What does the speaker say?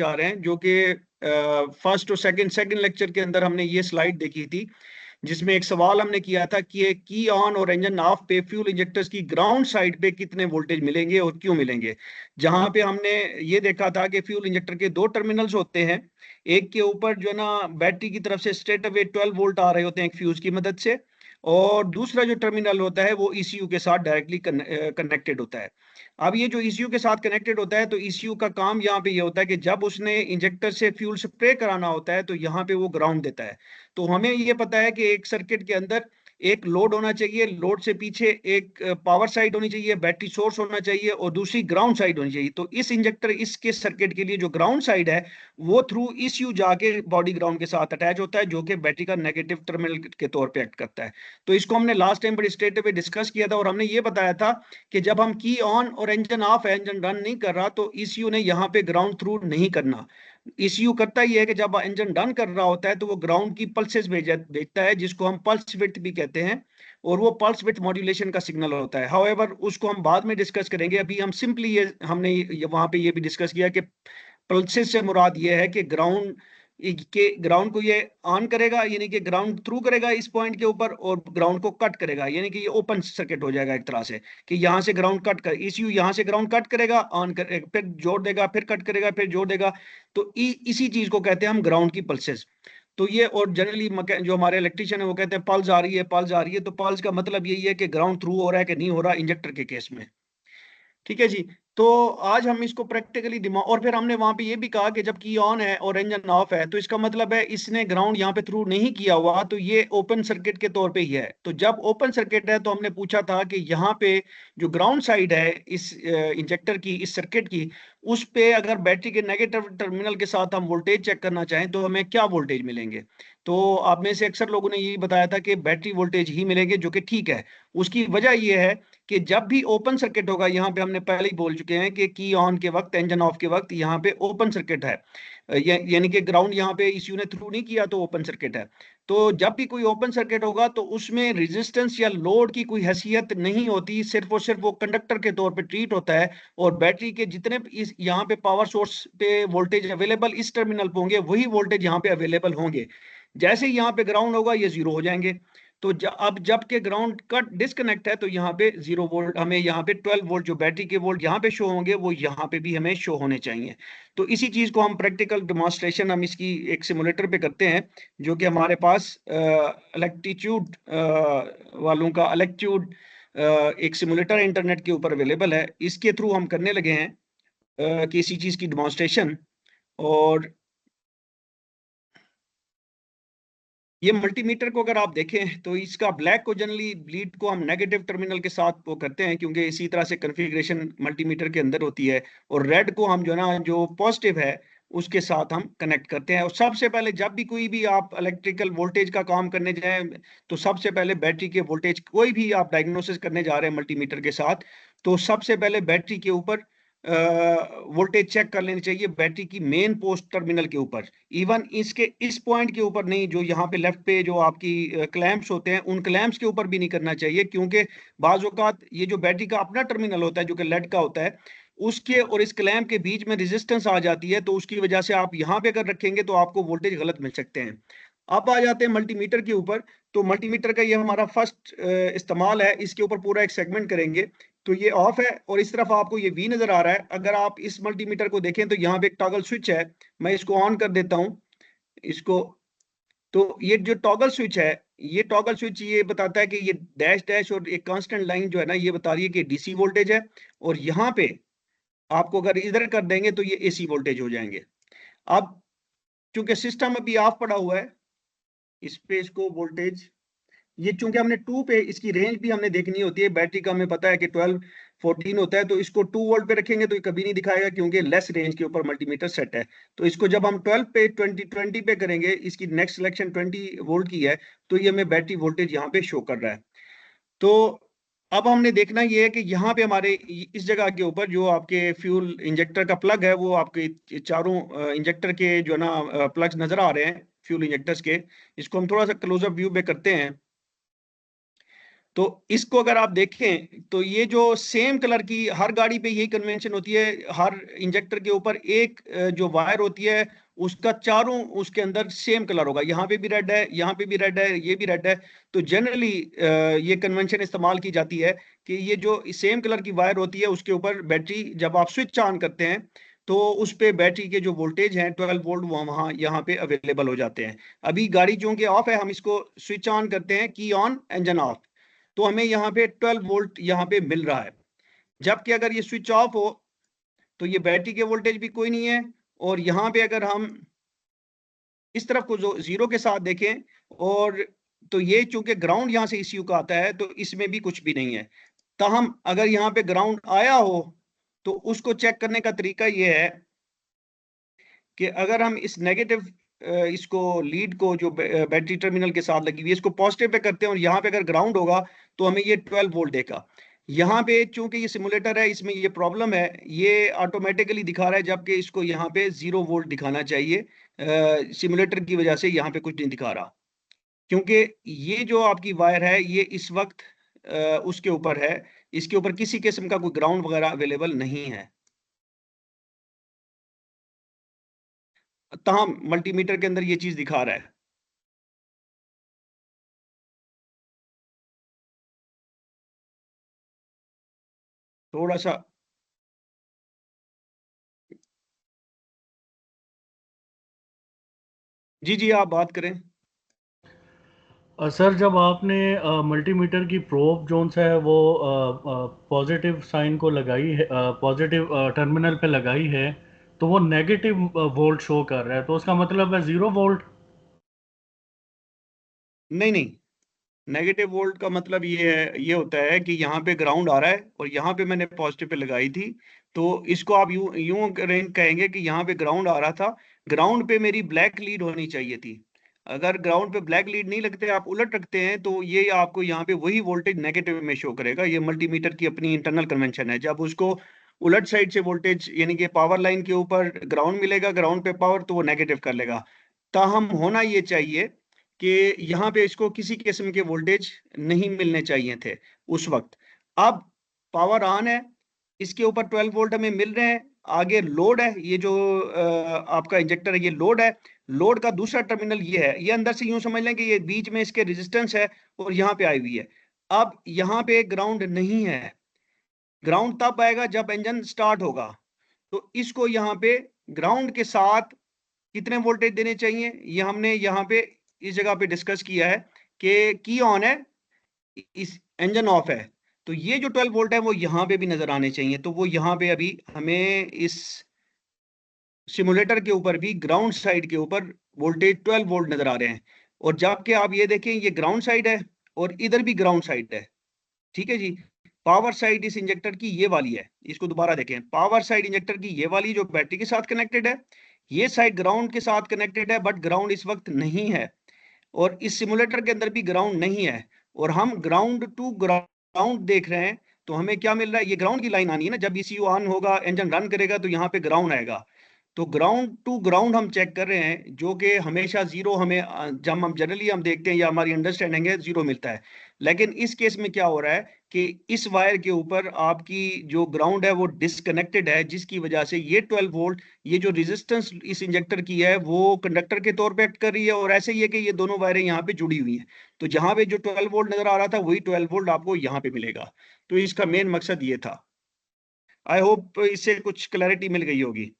जा रहे हैं, जो कि फर्स्ट और सेकंड लेक्चर के अंदर हमने ये स्लाइड देखी थी, जिसमें एक सवाल हमने किया था कि की ऑन और इंजन ऑफ पे फ्यूल इंजेक्टर्स की ग्राउंड साइड पे कितने वोल्टेज मिलेंगे और क्यों मिलेंगे। जहां पे हमने ये देखा था कि फ्यूल इंजेक्टर के दो टर्मिनल्स होते हैं, एक के ऊपर जो है ना बैटरी की तरफ से स्ट्रेट अवे 12 वोल्ट आ रहे होते हैं एक फ्यूज की मदद से, और दूसरा जो टर्मिनल होता है वो ईसीयू के साथ डायरेक्टली कनेक्टेड होता है। अब ये जो ईसीयू के साथ कनेक्टेड होता है, तो ईसीयू का काम यहाँ पे ये होता है कि जब उसने इंजेक्टर से फ्यूल स्प्रे कराना होता है तो यहाँ पे वो ग्राउंड देता है। तो हमें ये पता है कि एक सर्किट के अंदर एक लोड होना चाहिए, लोड से पीछे एक पावर साइड होनी चाहिए, बैटरी सोर्स होना चाहिए, और दूसरी ग्राउंड साइड होनी चाहिए। तो इस इंजेक्टर इसके सर्किट के लिए जो ग्राउंड साइड है वो थ्रू ईसीयू जाके बॉडी ग्राउंड के साथ अटैच होता है, जो कि बैटरी का नेगेटिव टर्मिनल के तौर पे एक्ट करता है। तो इसको हमने लास्ट टाइम बड़ी स्ट्रेट अवे डिस्कस किया था, और हमने ये बताया था कि जब हम की ऑन और इंजन ऑफ है, इंजन रन नहीं कर रहा, तो ईसीयू ने यहाँ पे ग्राउंड थ्रू नहीं करना। ईसीयू करता ही है कि जब इंजन रन कर रहा होता है तो वो ग्राउंड की पल्सेस भेजता है, जिसको हम पल्स विड्थ भी कहते हैं, और वो पल्स विड्थ मॉड्यूलेशन का सिग्नल होता है। हाउएवर उसको हम बाद में डिस्कस करेंगे, अभी हम सिंपली ये हमने वहां पे ये भी डिस्कस किया कि पल्सेस से मुराद ये है कि ग्राउंड को ये ऑन करेगा, यानी कि ग्राउंड थ्रू करेगा इस पॉइंट के ऊपर, और ग्राउंड को कट करेगा, यानी कि ये ओपन सर्किट हो जाएगा एक तरह से, कि यहाँ से ग्राउंड कट कर ईसीयू यहाँ से ग्राउंड कट करेगा, ऑन कर फिर जोड़ देगा, फिर कट करेगा, फिर जोड़ देगा। तो इसी चीज को कहते हैं हम ग्राउंड की पल्सेस। तो ये, और जनरली जो हमारे इलेक्ट्रिशियन है वो कहते हैं पल्स आ रही है, पल्स आ रही है। तो पल्स का मतलब यही है कि ग्राउंड थ्रू हो रहा है कि नहीं हो रहा इंजेक्टर के केस में। ठीक है जी। तो आज हम इसको प्रैक्टिकली दिमाग, और फिर हमने वहां पे ये भी कहा कि जब की ऑन है और इंजन ऑफ है तो इसका मतलब है इसने ग्राउंड यहाँ पे थ्रू नहीं किया हुआ, तो ये ओपन सर्किट के तौर पे ही है। तो जब ओपन सर्किट है तो हमने पूछा था कि यहाँ पे जो ग्राउंड साइड है इस इंजेक्टर की, इस सर्किट की, उस पे अगर बैटरी के नेगेटिव टर्मिनल के साथ हम वोल्टेज चेक करना चाहें तो हमें क्या वोल्टेज मिलेंगे। तो आप में से अक्सर लोगों ने यही बताया था कि बैटरी वोल्टेज ही मिलेंगे, जो कि ठीक है। उसकी वजह यह है कि जब भी ओपन सर्किट होगा, यहाँ पे हमने पहले ही बोल चुके हैं कि की ऑन के वक्त, इंजन ऑफ के वक्त यहाँ पे ओपन सर्किट है, यानी कि ग्राउंड यहाँ पे इस यूनिट थ्रू नहीं किया तो ओपन सर्किट है। तो जब भी कोई ओपन सर्किट होगा तो उसमें रेजिस्टेंस या लोड की कोई हैसियत नहीं होती, सिर्फ और सिर्फ वो कंडक्टर के तौर पे ट्रीट होता है, और बैटरी के जितने इस यहाँ पे पावर सोर्स पे वोल्टेज अवेलेबल इस टर्मिनल पे होंगे, वही वोल्टेज यहाँ पे अवेलेबल होंगे। जैसे ही यहाँ पे ग्राउंड होगा ये जीरो हो जाएंगे। तो अब जब के ग्राउंड का डिस्कनेक्ट है तो यहाँ पे 0 वोल्ट, हमें यहाँ पे 12 वोल्ट जो बैटरी के वोल्ट यहाँ पे शो होंगे वो यहाँ पे भी हमें शो होने चाहिए। तो इसी चीज को हम प्रैक्टिकल डेमोन्स्ट्रेशन हम इसकी एक सिमुलेटर पे करते हैं, जो कि हमारे पास इलेक्ट्रीट्यूड वालों का इलेक्ट्रीट्यूड एक सिमुलेटर इंटरनेट के ऊपर अवेलेबल है, इसके थ्रू हम करने लगे हैं किसी चीज की डेमोन्स्ट्रेशन। और ये मल्टीमीटर को अगर आप देखें तो इसका ब्लैक को जनरली लीड को हम नेगेटिव टर्मिनल के साथ वो करते हैं, क्योंकि इसी तरह से कॉन्फ़िगरेशन मल्टीमीटर के अंदर होती है, और रेड को हम जो ना जो पॉजिटिव है उसके साथ हम कनेक्ट करते हैं। और सबसे पहले जब भी कोई भी आप इलेक्ट्रिकल वोल्टेज का काम करने जाएं तो सबसे पहले बैटरी के वोल्टेज, कोई भी आप डायग्नोसिस करने जा रहे हैं मल्टीमीटर के साथ, तो सबसे पहले बैटरी के ऊपर वोल्टेज चेक कर लेनी चाहिए, बैटरी की मेन पोस्ट टर्मिनल के ऊपर। इवन इसके इस पॉइंट के ऊपर नहीं, जो यहाँ पे लेफ्ट पे जो आपकी क्लैंप्स होते हैं उन क्लैंप्स के ऊपर भी नहीं करना चाहिए, क्योंकि बाज औकात ये जो बैटरी का अपना टर्मिनल होता है जो कि लेड का होता है, उसके और इस क्लैंप के बीच में रेजिस्टेंस आ जाती है, तो उसकी वजह से आप यहाँ पे अगर रखेंगे तो आपको वोल्टेज गलत मिल सकते हैं। अब आ जाते हैं मल्टीमीटर के ऊपर। तो मल्टीमीटर का ये हमारा फर्स्ट इस्तेमाल है, इसके ऊपर पूरा एक सेगमेंट करेंगे। तो ये ऑफ है और इस तरफ आपको ये वी नजर आ रहा है। अगर आप इस मल्टीमीटर को देखें तो यहाँ पे एक टॉगल स्विच है, मैं इसको ऑन कर देता हूँ इसको। तो ये जो टॉगल स्विच है, ये टॉगल स्विच ये बताता है कि ये डैश डैश और एक कांस्टेंट लाइन जो है ना, ये बता रही है कि डीसी वोल्टेज है, और यहाँ पे आपको अगर इधर कर देंगे तो ये एसी वोल्टेज हो जाएंगे। अब चूंकि सिस्टम अभी ऑफ पड़ा हुआ है, इस पे इसको वोल्टेज, ये चूंकि हमने 2 पे इसकी रेंज भी हमने देखनी होती है, बैटरी का हमें पता है कि 12 14 होता है, तो इसको 2 वोल्ट पे रखेंगे तो ये कभी नहीं दिखाएगा, क्योंकि लेस रेंज के ऊपर मल्टीमीटर सेट है। तो इसको जब हम 12 पे 20 पे करेंगे, इसकी नेक्स्ट सिलेक्शन 20 वोल्ट की है, तो ये हमें बैटरी वोल्टेज यहाँ पे शो कर रहा है। तो अब हमने देखना ये है कि यहाँ पे हमारे इस जगह के ऊपर जो आपके फ्यूल इंजेक्टर का प्लग है, वो आपके चारों इंजेक्टर के जो ना प्लग्स नजर आ रहे हैं फ्यूल इंजेक्टर्स के। इसको हम थोड़ा सा क्लोजअप व्यू में करते हैं। तो इसको अगर आप देखें तो ये जो सेम कलर की हर गाड़ी पे यही कन्वेंशन होती है, हर इंजेक्टर के ऊपर एक जो वायर होती है उसका चारों उसके अंदर सेम कलर होगा, यहाँ पे भी रेड है, यहाँ पे भी रेड है, ये भी रेड है। तो जनरली ये कन्वेंशन इस्तेमाल की जाती है कि ये जो सेम कलर की वायर होती है उसके ऊपर बैटरी जब आप स्विच ऑन करते हैं तो उस पे बैटरी के जो वोल्टेज हैं 12 वोल्ट वहां यहाँ पे अवेलेबल हो जाते हैं। अभी गाड़ी चूंकि ऑफ है, हम इसको स्विच ऑन करते हैं, की ऑन इंजन ऑफ, तो हमें यहाँ पे 12 वोल्ट यहाँ पे मिल रहा है। जबकि अगर ये स्विच ऑफ हो तो ये बैटरी के वोल्टेज भी कोई नहीं है, और यहाँ पे अगर हम इस तरफ को जो जीरो के साथ देखें, और तो ये चूंकि ग्राउंड यहाँ से ईसीयू का आता है तो इसमें भी कुछ भी नहीं है। ताहम अगर यहाँ पे ग्राउंड आया हो तो उसको चेक करने का तरीका ये है कि अगर हम इस नेगेटिव इसको लीड को जो बैटरी टर्मिनल के साथ लगी हुई है इसको पॉजिटिव पे करते हैं और यहाँ पे अगर ग्राउंड होगा तो हमें ये 12 वोल्ट देगा। यहाँ पे चूंकि ये सिमुलेटर है इसमें ये प्रॉब्लम है, ये ऑटोमेटिकली दिखा रहा है जबकि इसको यहाँ पे 0 वोल्ट दिखाना चाहिए। सिमुलेटर की वजह से यहाँ पे कुछ नहीं दिखा रहा, क्योंकि ये जो आपकी वायर है ये इस वक्त उसके ऊपर है, इसके ऊपर किसी किस्म का कोई ग्राउंड वगैरह अवेलेबल नहीं है। तमाम मल्टीमीटर के अंदर ये चीज दिखा रहा है। थोड़ा सा जी जी आप बात करें। सर जब आपने मल्टीमीटर की प्रोब जोन सा है वो पॉजिटिव साइन को लगाई है, पॉजिटिव टर्मिनल पे लगाई है, तो वो नेगेटिव वोल्ट शो कर रहा है, तो उसका मतलब है 0 वोल्ट। नहीं नहीं, नेगेटिव वोल्ट का मतलब ये है, ये होता है कि यहाँ पे ग्राउंड आ रहा है और यहाँ पे मैंने पॉजिटिव पे लगाई थी, तो इसको आप यूं यूं कहेंगे कि यहाँ पे ग्राउंड आ रहा था, ग्राउंड पे मेरी ब्लैक लीड होनी चाहिए थी। अगर ग्राउंड पे ब्लैक लीड नहीं लगते, आप उलट रखते हैं, तो ये आपको यहाँ पे वही वोल्टेज नेगेटिव में शो करेगा। ये मल्टीमीटर की अपनी इंटरनल कन्वेंशन है। जब उसको उलट साइड से वोल्टेज यानी कि पावर लाइन के ऊपर ग्राउंड मिलेगा, ग्राउंड पे पावर, तो वो नेगेटिव कर लेगा। ताहम होना ये चाहिए कि यहाँ पे इसको किसी किस्म के वोल्टेज नहीं मिलने चाहिए थे उस वक्त। अब पावर ऑन है, इसके ऊपर 12 वोल्ट हमें मिल रहे हैं, आगे लोड है, ये जो आपका इंजेक्टर है ये लोड है, लोड का दूसरा टर्मिनल ये है, ये अंदर से यूं समझ लें कि ये बीच में इसके रेजिस्टेंस है और यहाँ पे आई हुई है। अब यहाँ पे ग्राउंड नहीं है, ग्राउंड तब आएगा जब इंजन स्टार्ट होगा। तो इसको यहाँ पे ग्राउंड के साथ कितने वोल्टेज देने चाहिए ये हमने यहाँ पे इस जगह पे डिस्कस किया है कि की ऑन है, इस इंजन ऑफ है, तो ये जो 12 वोल्ट है वो यहाँ पे भी नजर आने चाहिए। तो वो यहाँ पे अभी हमें इस सिमुलेटर के ऊपर भी ग्राउंड साइड के ऊपर वोल्टेज 12 वोल्ट नजर आ रहे हैं। और जबकि आप ये देखें ये ग्राउंड साइड है और इधर भी ग्राउंड साइड है, ठीक है जी। पावर साइड इस इंजेक्टर की ये वाली है, इसको दोबारा देखें, पावर साइड इंजेक्टर की ये वाली जो बैटरी के साथ कनेक्टेड है, ये साइड ग्राउंड के साथ कनेक्टेड है, बट ग्राउंड इस वक्त नहीं है, और इस सिमुलेटर के अंदर भी ग्राउंड नहीं है, और हम ग्राउंड टू ग्राउंड देख रहे हैं। तो हमें क्या मिल रहा है, ये ग्राउंड की लाइन आनी है ना, जब ईसीयू ऑन होगा इंजन रन करेगा तो यहाँ पे ग्राउंड आएगा। तो ग्राउंड टू ग्राउंड हम चेक कर रहे हैं, जो कि हमेशा जीरो हमें जब हम जनरली हम देखते हैं या हमारी अंडरस्टैंडिंग है जीरो मिलता है। लेकिन इस केस में क्या हो रहा है कि इस वायर के ऊपर आपकी जो ग्राउंड है वो डिसकनेक्टेड है, जिसकी वजह से ये 12 वोल्ट, ये जो रेजिस्टेंस इस इंजेक्टर की है वो कंडक्टर के तौर पे एक्ट कर रही है, और ऐसे ही है कि ये दोनों वायरें यहाँ पे जुड़ी हुई हैं। तो जहां पे जो 12 वोल्ट नजर आ रहा था वही 12 वोल्ट आपको यहाँ पे मिलेगा। तो इसका मेन मकसद ये था। आई होप इससे कुछ क्लैरिटी मिल गई होगी।